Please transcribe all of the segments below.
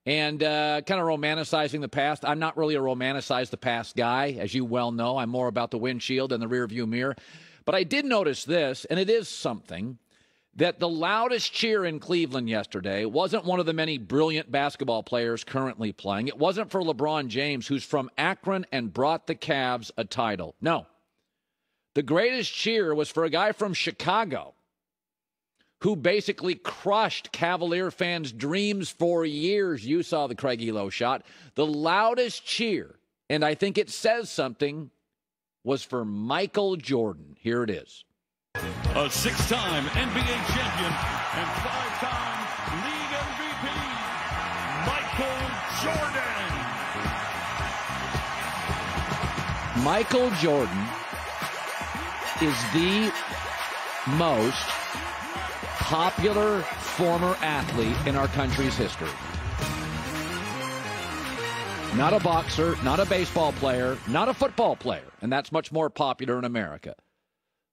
and kind of romanticizing the past. I'm not really a romanticize the past guy, as you well know. I'm more about the windshield and the rearview mirror. But I did notice this, and it is something, that the loudest cheer in Cleveland yesterday wasn't one of the many brilliant basketball players currently playing. It wasn't for LeBron James, who's from Akron and brought the Cavs a title. No. The greatest cheer was for a guy from Chicago who basically crushed Cavalier fans' dreams for years. You saw the Craig Elo shot. The loudest cheer, and I think it says something, was for Michael Jordan. Here it is. A six-time NBA champion and five-time league MVP, Michael Jordan. Michael Jordan is the most popular former athlete in our country's history. Not a boxer, not a baseball player, not a football player, and that's much more popular in America.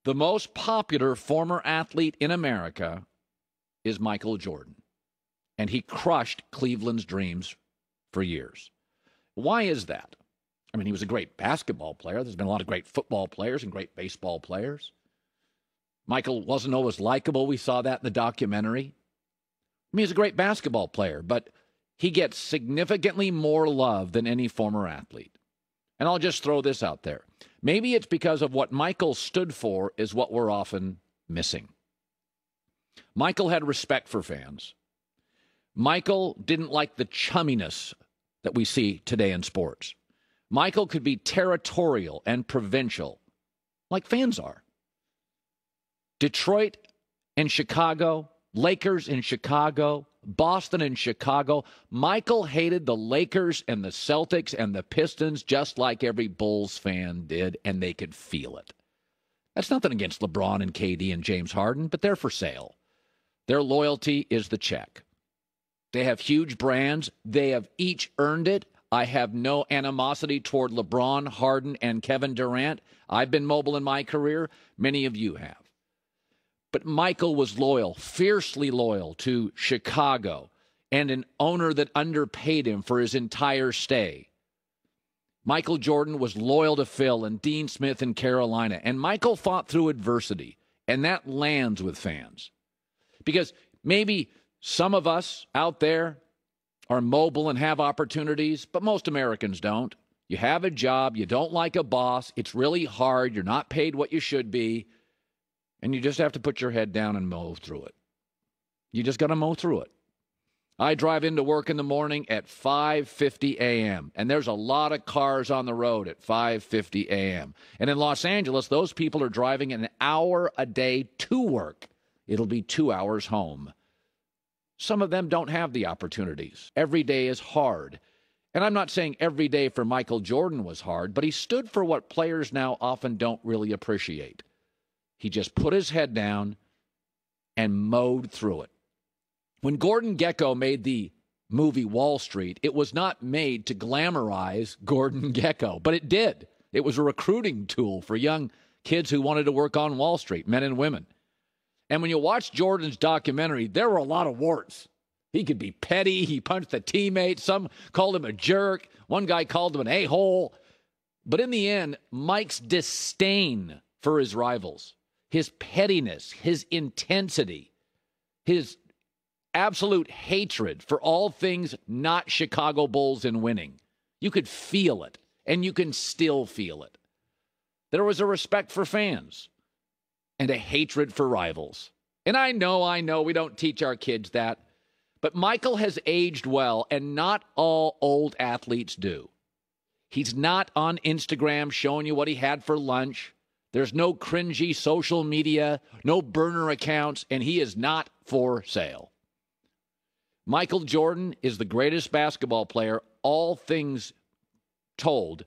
The most popular former athlete in America is Michael Jordan, and he crushed Cleveland's dreams for years. Why is that? I mean, he was a great basketball player. There's been a lot of great football players and great baseball players. Michael wasn't always likable. We saw that in the documentary. I mean, he's a great basketball player, but he gets significantly more love than any former athlete. And I'll just throw this out there. Maybe it's because of what Michael stood for is what we're often missing. Michael had respect for fans. Michael didn't like the chumminess that we see today in sports. Michael could be territorial and provincial, like fans are. Detroit and Chicago, Lakers in Chicago, Boston and Chicago. Michael hated the Lakers and the Celtics and the Pistons just like every Bulls fan did, and they could feel it. That's nothing against LeBron and KD and James Harden, but they're for sale. Their loyalty is the check. They have huge brands. They have each earned it. I have no animosity toward LeBron, Harden, and Kevin Durant. I've been mobile in my career. Many of you have. But Michael was loyal, fiercely loyal to Chicago, and an owner that underpaid him for his entire stay. Michael Jordan was loyal to Phil and Dean Smith in Carolina, and Michael fought through adversity, and that lands with fans. Because maybe some of us out there are mobile and have opportunities, but most Americans don't. You have a job, you don't like a boss, it's really hard, you're not paid what you should be, and you just have to put your head down and mow through it. You just got to mow through it. I drive into work in the morning at 5:50 a.m., and there's a lot of cars on the road at 5:50 a.m. And in Los Angeles, those people are driving an hour a day to work. It'll be 2 hours home. Some of them don't have the opportunities. Every day is hard. And I'm not saying every day for Michael Jordan was hard, but he stood for what players now often don't really appreciate. He just put his head down and mowed through it. When Gordon Gekko made the movie Wall Street, it was not made to glamorize Gordon Gekko, but it did. It was a recruiting tool for young kids who wanted to work on Wall Street, men and women. And when you watch Jordan's documentary, there were a lot of warts. He could be petty. He punched a teammate. Some called him a jerk. One guy called him an a-hole. But in the end, Mike's disdain for his rivals, his pettiness, his intensity, his absolute hatred for all things not Chicago Bulls and winning. You could feel it, and you can still feel it. There was a respect for fans and a hatred for rivals. And I know, we don't teach our kids that. But Michael has aged well, and not all old athletes do. He's not on Instagram showing you what he had for lunch. There's no cringy social media, no burner accounts, and he is not for sale. Michael Jordan is the greatest basketball player, all things told,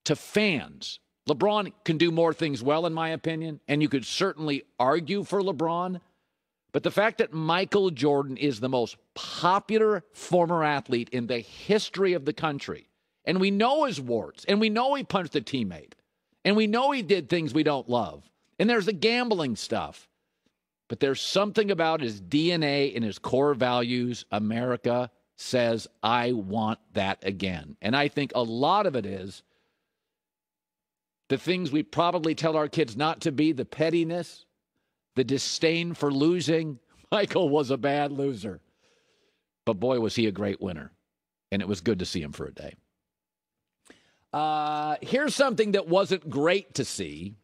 to fans. LeBron can do more things well, in my opinion, and you could certainly argue for LeBron. But the fact that Michael Jordan is the most popular former athlete in the history of the country, and we know his warts, and we know he punched a teammate, and we know he did things we don't love, and there's the gambling stuff. But there's something about his DNA and his core values, America, says, I want that again. And I think a lot of it is the things we probably tell our kids not to be, the pettiness, the disdain for losing. Michael was a bad loser. But boy, was he a great winner. And it was good to see him for a day. Here's something that wasn't great to see.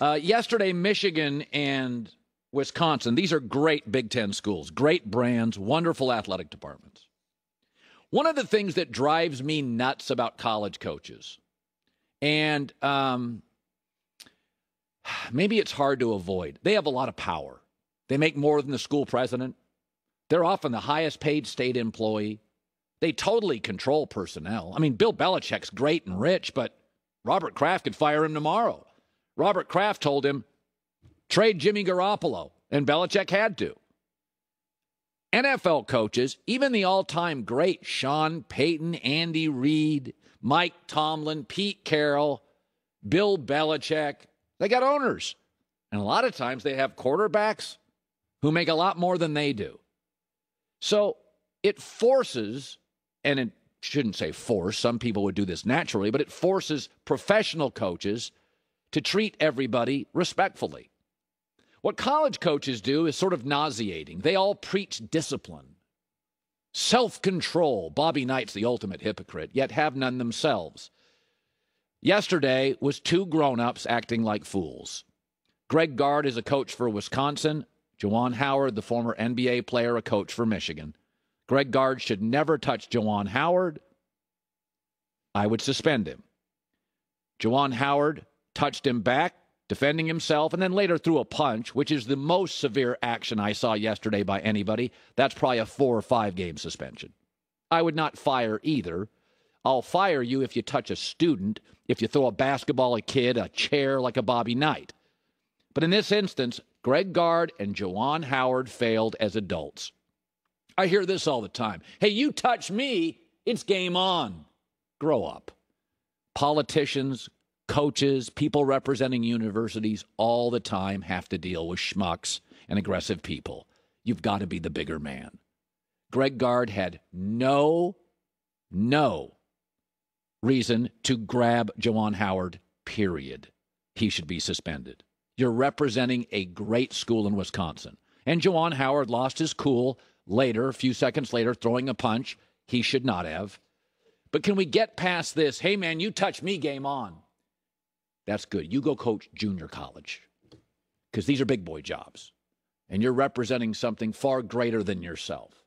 Yesterday, Michigan and Wisconsin, these are great Big Ten schools, great brands, wonderful athletic departments. One of the things that drives me nuts about college coaches, and maybe it's hard to avoid, they have a lot of power. They make more than the school president. They're often the highest paid state employee. They totally control personnel. I mean, Bill Belichick's great and rich, but Robert Kraft could fire him tomorrow. Robert Kraft told him, trade Jimmy Garoppolo, and Belichick had to. NFL coaches, even the all-time great Sean Payton, Andy Reid, Mike Tomlin, Pete Carroll, Bill Belichick, they got owners. And a lot of times they have quarterbacks who make a lot more than they do. So it forces, and it shouldn't say force, some people would do this naturally, but it forces professional coaches to treat everybody respectfully. What college coaches do is sort of nauseating. They all preach discipline, self-control. Bobby Knight's the ultimate hypocrite, yet have none themselves. Yesterday was two grown-ups acting like fools. Greg Gard is a coach for Wisconsin. Juwan Howard, the former NBA player, a coach for Michigan. Greg Gard should never touch Juwan Howard. I would suspend him. Juwan Howard touched him back, defending himself, and then later threw a punch, which is the most severe action I saw yesterday by anybody. That's probably a 4 or 5 game suspension. I would not fire either. I'll fire you if you touch a student, if you throw a basketball, a kid, a chair like a Bobby Knight. But in this instance, Greg Gard and Juwan Howard failed as adults. I hear this all the time. Hey, you touch me, it's game on. Grow up. Politicians, coaches, people representing universities all the time have to deal with schmucks and aggressive people. You've got to be the bigger man. Greg Gard had no reason to grab Juwan Howard, period. He should be suspended. You're representing a great school in Wisconsin. And Juwan Howard lost his cool later, a few seconds later, throwing a punch. He should not have. But can we get past this, hey, man, you touch me, game on? That's good. You go coach junior college because these are big boy jobs. And you're representing something far greater than yourself.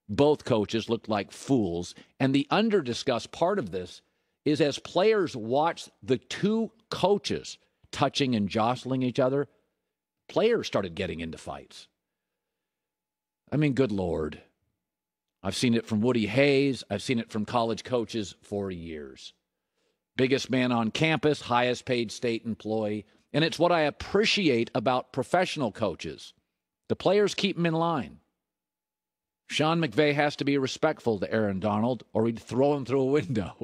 Both coaches looked like fools. And the under-discussed part of this is as players watch the two coaches touching and jostling each other, players started getting into fights. I mean, good Lord. I've seen it from Woody Hayes. I've seen it from college coaches for years. Biggest man on campus, highest paid state employee. And it's what I appreciate about professional coaches. The players keep them in line. Sean McVay has to be respectful to Aaron Donald or he'd throw him through a window.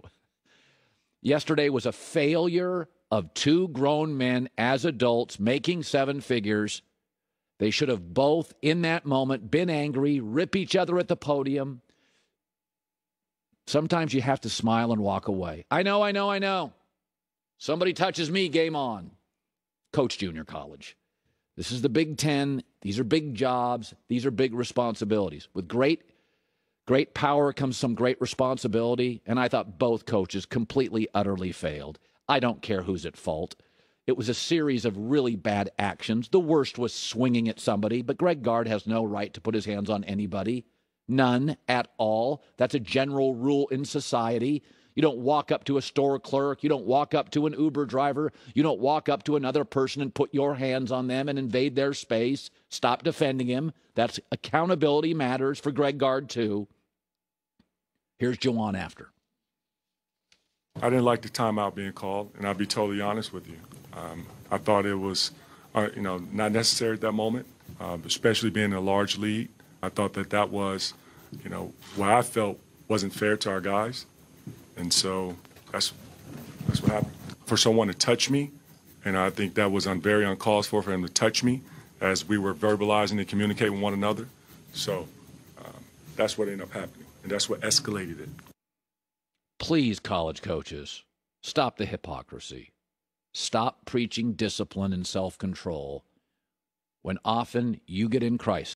Yesterday was a failure of two grown men as adults making 7 figures. They should have both, in that moment, been angry, rip each other at the podium. Sometimes you have to smile and walk away. I know. Somebody touches me, game on. Coach junior college. This is the Big Ten. These are big jobs. These are big responsibilities. With great power comes some great responsibility, and I thought both coaches completely, utterly failed. I don't care who's at fault. It was a series of really bad actions. The worst was swinging at somebody, but Greg Gard has no right to put his hands on anybody. None at all. That's a general rule in society. You don't walk up to a store clerk. You don't walk up to an Uber driver. You don't walk up to another person and put your hands on them and invade their space. Stop defending him. That's accountability matters for Greg Gard, too. Here's Juwan after. I didn't like the timeout being called, and I'll be totally honest with you. I thought it was, not necessary at that moment, especially being in a large lead. I thought that was, what I felt wasn't fair to our guys, and so that's what happened. For someone to touch me, and I think that was very uncalled for him to touch me as we were verbalizing and communicating with one another. So that's what ended up happening, and that's what escalated it. Please, college coaches, stop the hypocrisy. Stop preaching discipline and self-control when often you get in crisis.